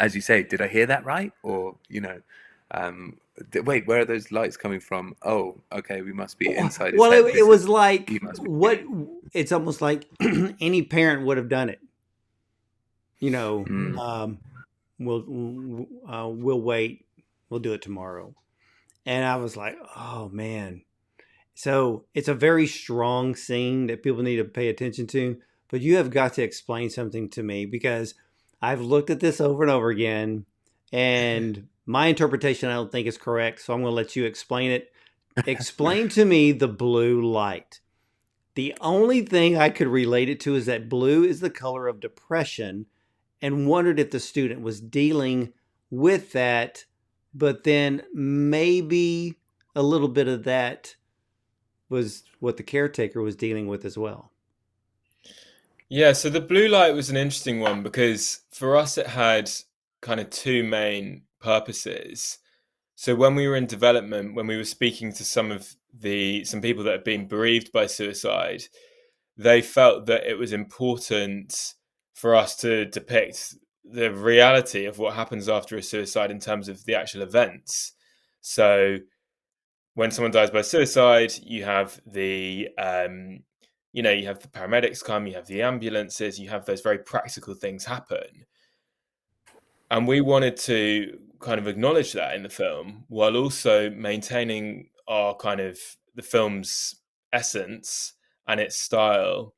C: as you say, did I hear that right? Or wait, where are those lights coming from? Oh, okay, we must be inside his head.
A: It was like it's almost like any parent would have done it. We'll wait. We'll do it tomorrow. And I was like, oh man. So it's a very strong scene that people need to pay attention to, but you have got to explain something to me, because I've looked at this over and over again, and my interpretation I don't think is correct. So I'm going to let you explain it. Explain to me the blue light. The only thing I could relate it to is that blue is the color of depression, and wondered if the student was dealing with that, but then maybe a little bit of that was what the caretaker was dealing with as well.
B: Yeah, so the blue light was an interesting one because for us it had kind of two main purposes. So when we were in development, when we were speaking to some people that had been bereaved by suicide, they felt that it was important for us to depict the reality of what happens after a suicide in terms of the actual events. So when someone dies by suicide, you have you have the paramedics come, you have the ambulances, you have those very practical things happen. And we wanted to kind of acknowledge that in the film while also maintaining our kind of the film's essence and its style.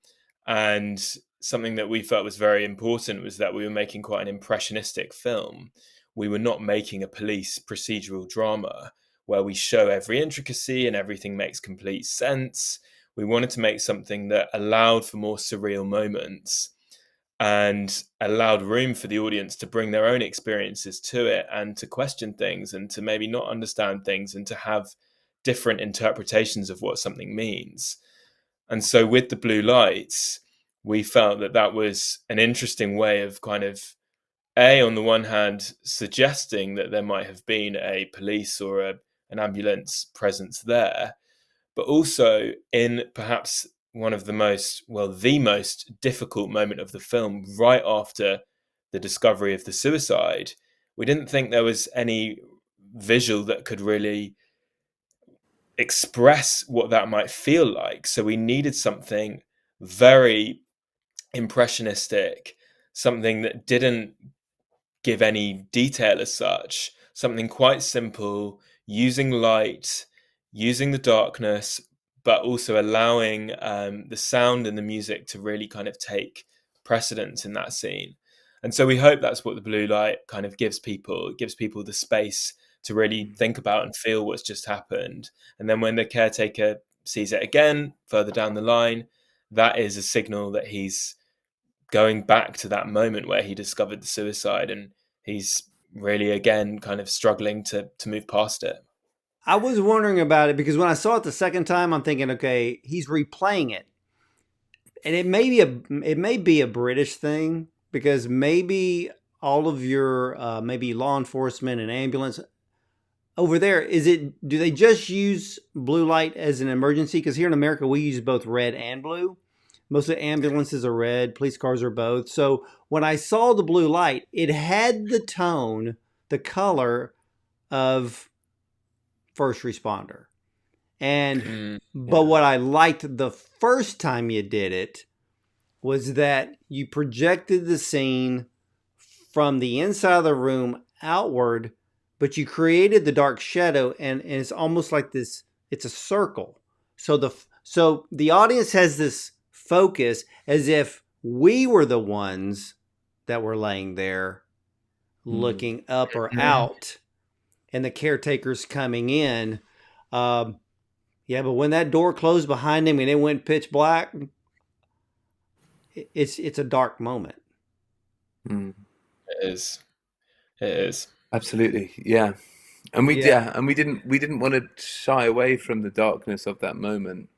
B: And something that we felt was very important was that we were making quite an impressionistic film. We were not making a police procedural drama where we show every intricacy and everything makes complete sense. We wanted to make something that allowed for more surreal moments and allowed room for the audience to bring their own experiences to it and to question things and to maybe not understand things and to have different interpretations of what something means. And so with the blue lights, we felt that that was an interesting way of kind of on the one hand, suggesting that there might have been a police or an ambulance presence there, but also in perhaps one of the the most difficult moment of the film, right after the discovery of the suicide. We didn't think there was any visual that could really express what that might feel like. So we needed something very impressionistic, something that didn't give any detail as such, something quite simple, using light, using the darkness, but also allowing the sound and the music to really kind of take precedence in that scene. And so we hope that's what the blue light kind of gives people. It gives people the space to really think about and feel what's just happened. And then when the caretaker sees it again further down the line, that is a signal that he's going back to that moment where he discovered the suicide, and he's really again kind of struggling to move past it.
A: I was wondering about it because when I saw it the second time, I'm thinking, okay, he's replaying it, and it may be a British thing because maybe all of your maybe law enforcement and ambulance over there, do they just use blue light as an emergency? Because here in America we use both red and blue. Most of the ambulances are red, police cars are both. So when I saw the blue light, it had the tone, the color of first responder. And but what I liked the first time you did it was that you projected the scene from the inside of the room outward, but you created the dark shadow, and it's almost like this, it's a circle. So the audience has this focus as if we were the ones that were laying there looking up or out, and the caretaker's coming in. Yeah, but when that door closed behind him and it went pitch black, it's a dark moment.
B: It is. It is.
C: Absolutely, yeah. And we didn't want to shy away from the darkness of that moment,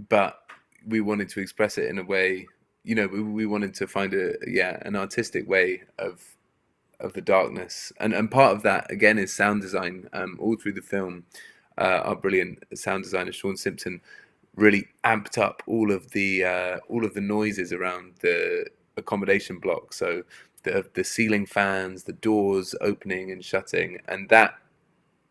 C: but we wanted to express it in a way, we wanted to find an artistic way of the darkness, and part of that again is sound design. All through the film, our brilliant sound designer Sean Simpson really amped up all of the noises around the accommodation block. So the ceiling fans, the doors opening and shutting, and that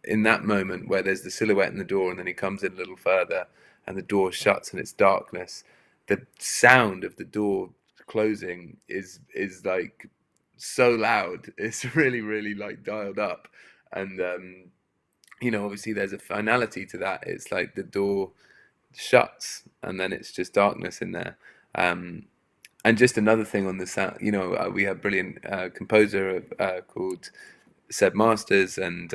C: in that moment where there's the silhouette in the door and then he comes in a little further and the door shuts and it's darkness, the sound of the door closing is like so loud. It's really, really like dialed up, and obviously there's a finality to that. It's like the door shuts and then it's just darkness in there. And just another thing on the sound, we have brilliant composer called Seb Masters and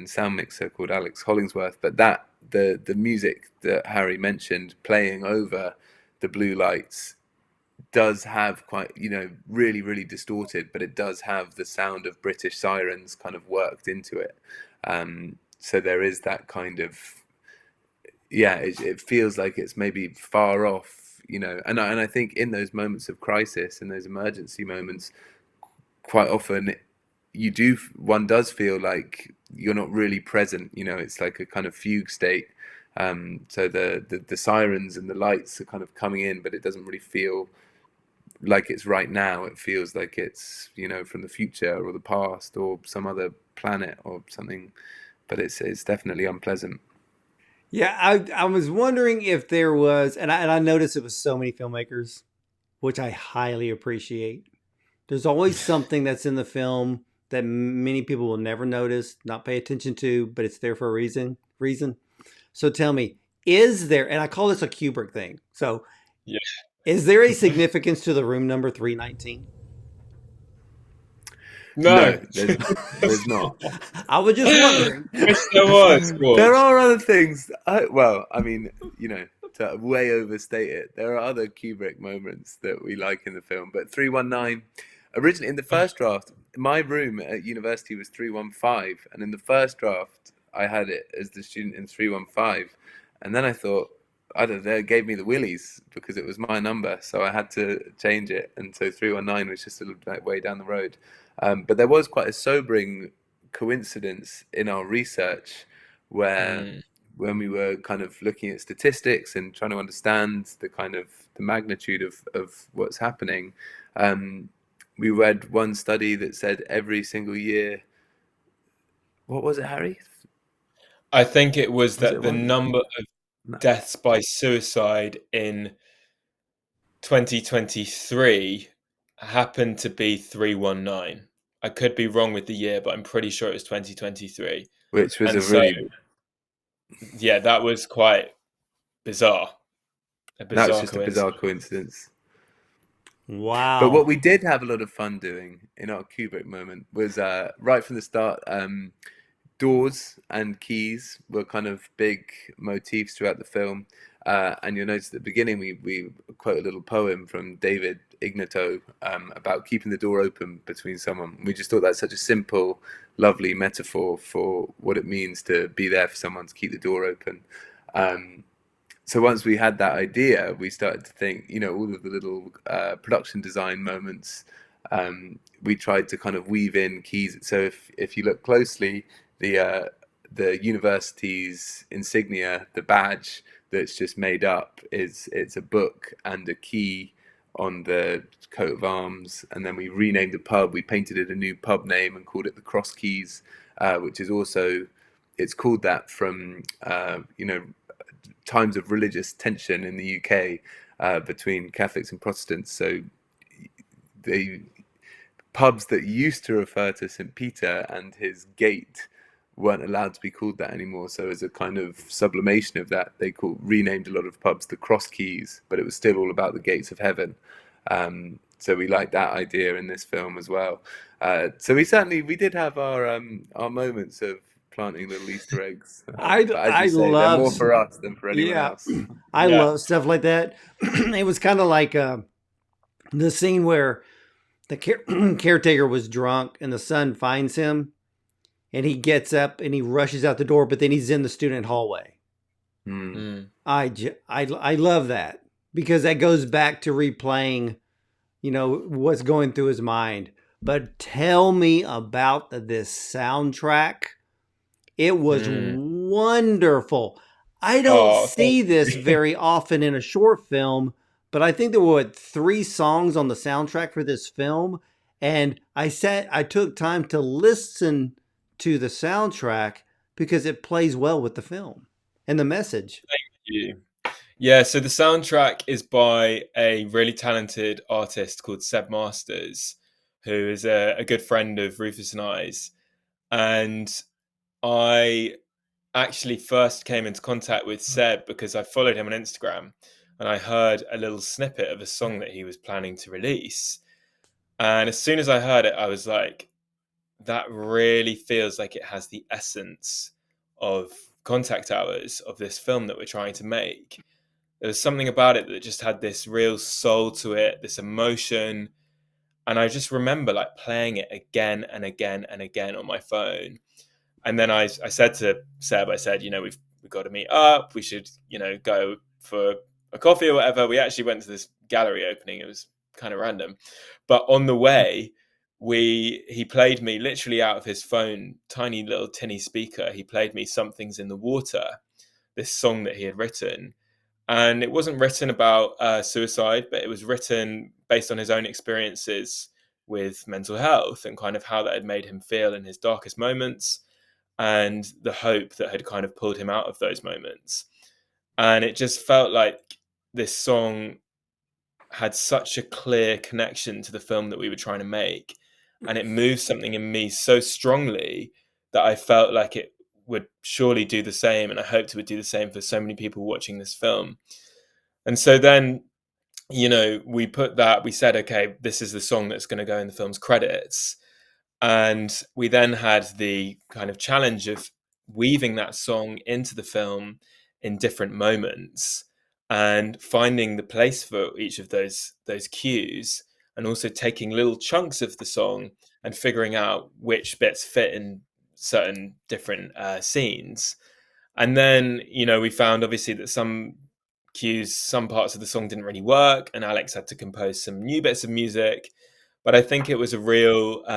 C: sound mixer called Alex Hollingsworth. But that the music that Harry mentioned playing over the blue lights does have quite, really, really distorted, but it does have the sound of British sirens kind of worked into it. So there is that kind of, yeah, it feels like it's maybe far off, you know. And I think in those moments of crisis, in those emergency moments, quite often one does feel like you're not really present, you know. It's like a kind of fugue state. So the sirens and the lights are kind of coming in, but it doesn't really feel like it's right now. It feels like it's, you know, from the future or the past or some other planet or something, but it's definitely unpleasant.
A: Yeah, I was wondering if there was, and I noticed it was so many filmmakers, which I highly appreciate. There's always something that's in the film that many people will never notice, not pay attention to, but it's there for a reason. So tell me, is there, and I call this a Kubrick thing. So
B: Yeah.
A: is there a significance to the room number 319?
C: No,
B: No.
C: there's not.
A: I was just wondering.
B: Wish there was.
C: There are other things. Well, I mean, you know, to way overstate it, there are other Kubrick moments that we like in the film. But 319, originally in the first draft, my room at university was 315, and in the first draft, I had it as the student in 315, and then I thought, I don't know, it gave me the willies because it was my number, so I had to change it, and so 319 was just a little bit way down the road. But there was quite a sobering coincidence in our research where when we were kind of looking at statistics and trying to understand the kind of the magnitude of what's happening, we read one study that said every single year, what was it, Harry?
B: I think it was that
C: it
B: the
C: one?
B: number of deaths by suicide in 2023 happened to be 319. I could be wrong with the year, but I'm pretty sure it was 2023.
C: Which was
B: And
C: a
B: so,
C: really,
B: yeah, that was quite bizarre. A
C: that was
B: bizarre
C: just a bizarre
B: coincidence.
C: coincidence.
A: Wow.
C: But what we did have a lot of fun doing in our Kubrick moment was right from the start, doors and keys were kind of big motifs throughout the film. And you'll notice at the beginning we quote a little poem from David Ignato about keeping the door open between someone. We just thought that's such a simple, lovely metaphor for what it means to be there for someone, to keep the door open. So once we had that idea, we started to think, you know, all of the little production design moments. We tried to kind of weave in keys. So if you look closely, the university's insignia, the badge that's just made up, it's a book and a key on the coat of arms. And then we renamed the pub. We painted it a new pub name and called it the Cross Keys, which is also, it's called that from you know, times of religious tension in the UK between Catholics and Protestants. So the pubs that used to refer to St. Peter and his gate weren't allowed to be called that anymore. So as a kind of sublimation of that, they renamed a lot of pubs the Cross Keys, but it was still all about the gates of heaven. So we liked that idea in this film as well. So we did have our moments of planting little Easter eggs. But as you say, they're more for us than for anyone else.
A: I love stuff like that. It was kind of like the scene where the caretaker was drunk and the son finds him and he gets up and he rushes out the door, but then he's in the student hallway. I love that because that goes back to replaying, you know, what's going through his mind. But tell me about this soundtrack. It was wonderful. I don't see this very often in a short film, but I think there were 3 songs on the soundtrack for this film. And I took time to listen to the soundtrack because it plays well with the film and the message.
B: Thank you. Yeah, so the soundtrack is by a really talented artist called Seb Masters, who is a good friend of Rufus and I's. And I actually first came into contact with Seb because I followed him on Instagram and I heard a little snippet of a song that he was planning to release. And as soon as I heard it, I was like, that really feels like it has the essence of Contact Hours, of this film that we're trying to make. There was something about it that just had this real soul to it, this emotion. And I just remember like playing it again and again and again on my phone. And then I said to Seb, I said, you know, we've we got to meet up. We should, go for a coffee or whatever. We actually went to this gallery opening. It was kind of random, but on the way, he played me literally out of his phone, tiny little tinny speaker. He played me Something's in the Water, this song that he had written. And it wasn't written about suicide, but it was written based on his own experiences with mental health and kind of how that had made him feel in his darkest moments and the hope that had kind of pulled him out of those moments. And it just felt like this song had such a clear connection to the film that we were trying to make. And it moved something in me so strongly that I felt like it would surely do the same. And I hoped it would do the same for so many people watching this film. And so then, we said, okay, this is the song that's going to go in the film's credits. And we then had the kind of challenge of weaving that song into the film in different moments and finding the place for each of those cues, and also taking little chunks of the song and figuring out which bits fit in certain different scenes. And then, we found obviously that some cues, some parts of the song didn't really work, and Alex had to compose some new bits of music. But I think it was a really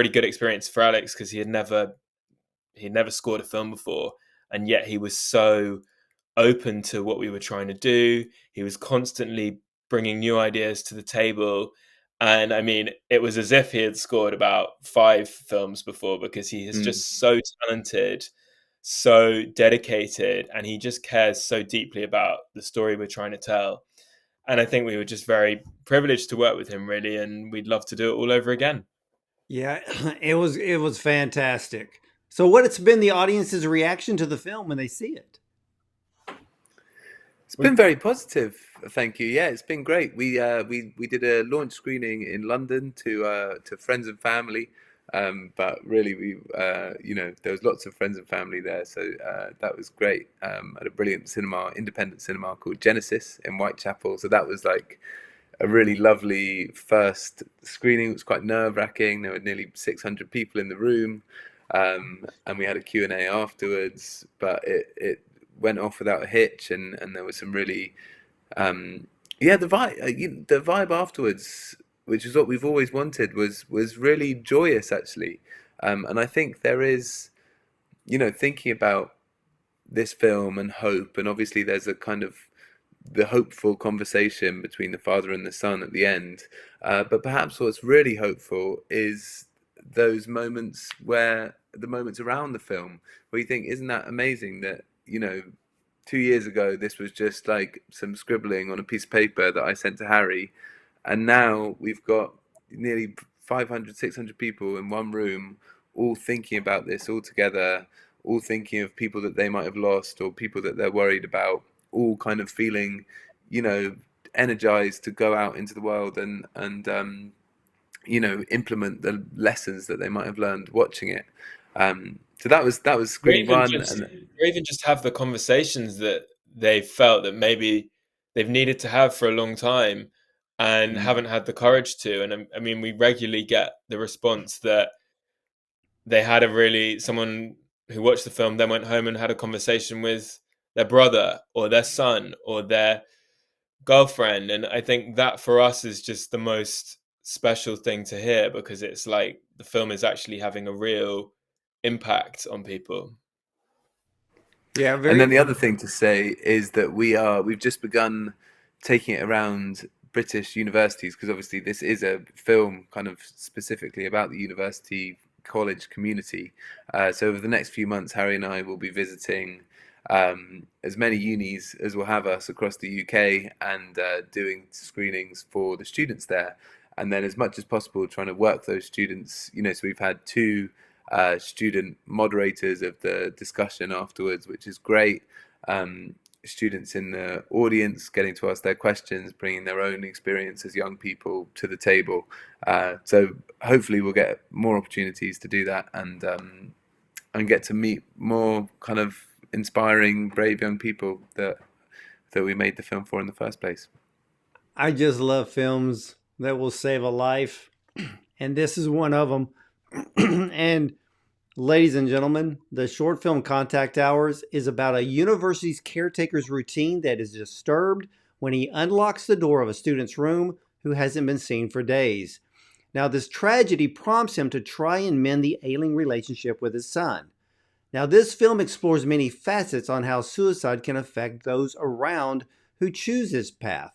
B: good experience for Alex, because he'd never scored a film before, and yet he was so open to what we were trying to do. He was constantly bringing new ideas to the table. And I mean, it was as if he had scored about 5 films before, because he is just so talented, so dedicated, and he just cares so deeply about the story we're trying to tell. And I think we were just very privileged to work with him, really, and we'd love to do it all over again.
A: Yeah, it was fantastic. So what's been the audience's reaction to the film when they see it?
C: It's been very positive, thank you. Yeah, it's been great. We did a launch screening in London to friends and family, but really there was lots of friends and family there, so that was great. At a brilliant independent cinema called Genesis in Whitechapel. So that was like a really lovely first screening. It was quite nerve-wracking. There were nearly 600 people in the room, and we had a Q&A afterwards, but it went off without a hitch, and there was some really the vibe afterwards, which is what we've always wanted, was really joyous, actually. And I think there is, thinking about this film and hope, and obviously there's a kind of the hopeful conversation between the father and the son at the end, but perhaps what's really hopeful is those moments around the film where you think, isn't that amazing that 2 years ago this was just like some scribbling on a piece of paper that I sent to Harry, and now we've got nearly 500, 600 people in one room, all thinking about this all together, all thinking of people that they might have lost or people that they're worried about, all kind of feeling, energized to go out into the world and implement the lessons that they might have learned watching it. So that was screen one,
B: or even just have the conversations that they felt that maybe they've needed to have for a long time and haven't had the courage to. And I mean, we regularly get the response that they had someone who watched the film then went home and had a conversation with their brother or their son or their girlfriend. And I think that for us is just the most special thing to hear, because it's like the film is actually having a real impact on people.
A: Yeah,
C: and then the other thing to say is that we've just begun taking it around British universities, because obviously this is a film kind of specifically about the university college community. So over the next few months, Harry and I will be visiting as many unis as will have us across the UK, and doing screenings for the students there, and then as much as possible trying to work those students. So we've had 2 student moderators of the discussion afterwards, which is great. Students in the audience getting to ask their questions, bringing their own experience as young people to the table. So hopefully we'll get more opportunities to do that, and get to meet more kind of inspiring, brave young people that we made the film for in the first place.
A: I just love films that will save a life, and this is one of them. And Ladies and gentlemen, the short film Contact Hours is about a university's caretaker's routine that is disturbed when he unlocks the door of a student's room who hasn't been seen for days. Now, this tragedy prompts him to try and mend the ailing relationship with his son. Now, this film explores many facets on how suicide can affect those around who choose this path.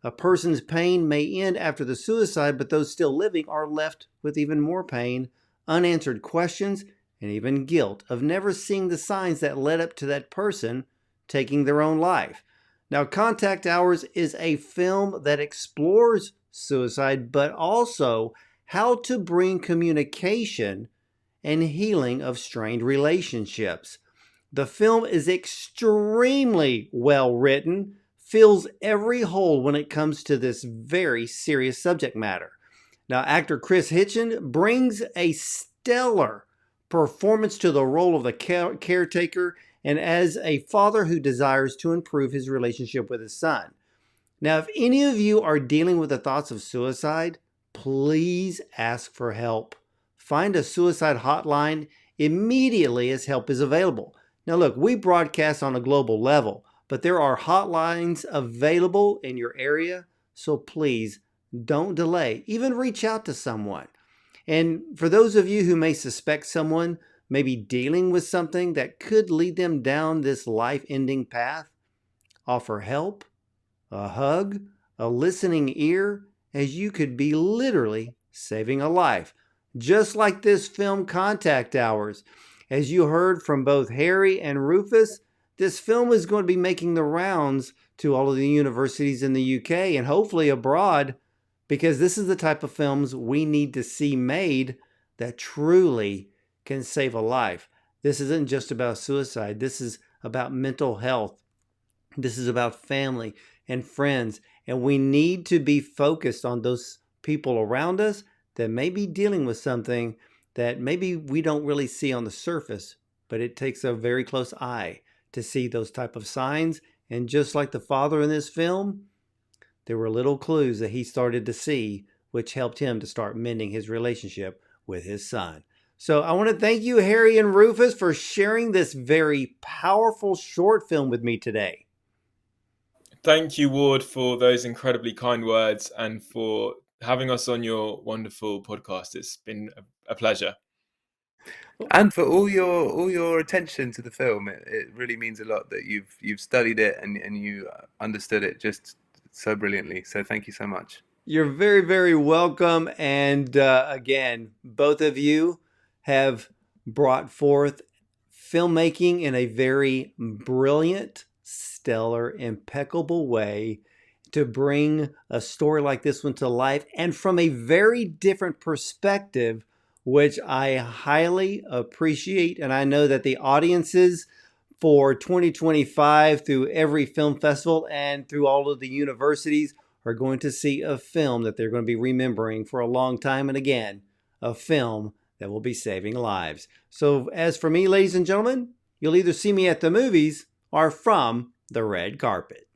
A: A person's pain may end after the suicide, but those still living are left with even more pain, unanswered questions, and even guilt of never seeing the signs that led up to that person taking their own life. Now, Contact Hours is a film that explores suicide, but also how to bring communication and healing of strained relationships. The film is extremely well written, fills every hole when it comes to this very serious subject matter. Now, actor Kris Hitchen brings a stellar performance to the role of the caretaker and as a father who desires to improve his relationship with his son. Now, if any of you are dealing with the thoughts of suicide, please ask for help. Find a suicide hotline immediately as help is available. Now, look, we broadcast on a global level, but there are hotlines available in your area, so please don't delay. Even reach out to someone. And for those of you who may suspect someone may be dealing with something that could lead them down this life-ending path, offer help, a hug, a listening ear, as you could be literally saving a life. Just like this film Contact Hours. As you heard from both Harry and Rufus, this film is going to be making the rounds to all of the universities in the UK and hopefully abroad, because this is the type of films we need to see made that truly can save a life. This isn't just about suicide. This is about mental health. This is about family and friends. And we need to be focused on those people around us that may be dealing with something that maybe we don't really see on the surface, but it takes a very close eye to see those type of signs. And just like the father in this film, there were little clues that he started to see, which helped him to start mending his relationship with his son. So I want to thank you, Harry and Rufus, for sharing this very powerful short film with me today.
B: Thank you, Ward, for those incredibly kind words and for having us on your wonderful podcast. It's been a pleasure.
C: And for all your attention to the film. It really means a lot that you've studied it and you understood it just so brilliantly. So thank you so much.
A: You're very, very welcome. And again, both of you have brought forth filmmaking in a very brilliant, stellar, impeccable way to bring a story like this one to life, and from a very different perspective, which I highly appreciate. And I know that the audiences for 2025 through every film festival and through all of the universities are going to see a film that they're going to be remembering for a long time. And again, a film that will be saving lives. So as for me, ladies and gentlemen, you'll either see me at the movies or from the red carpet.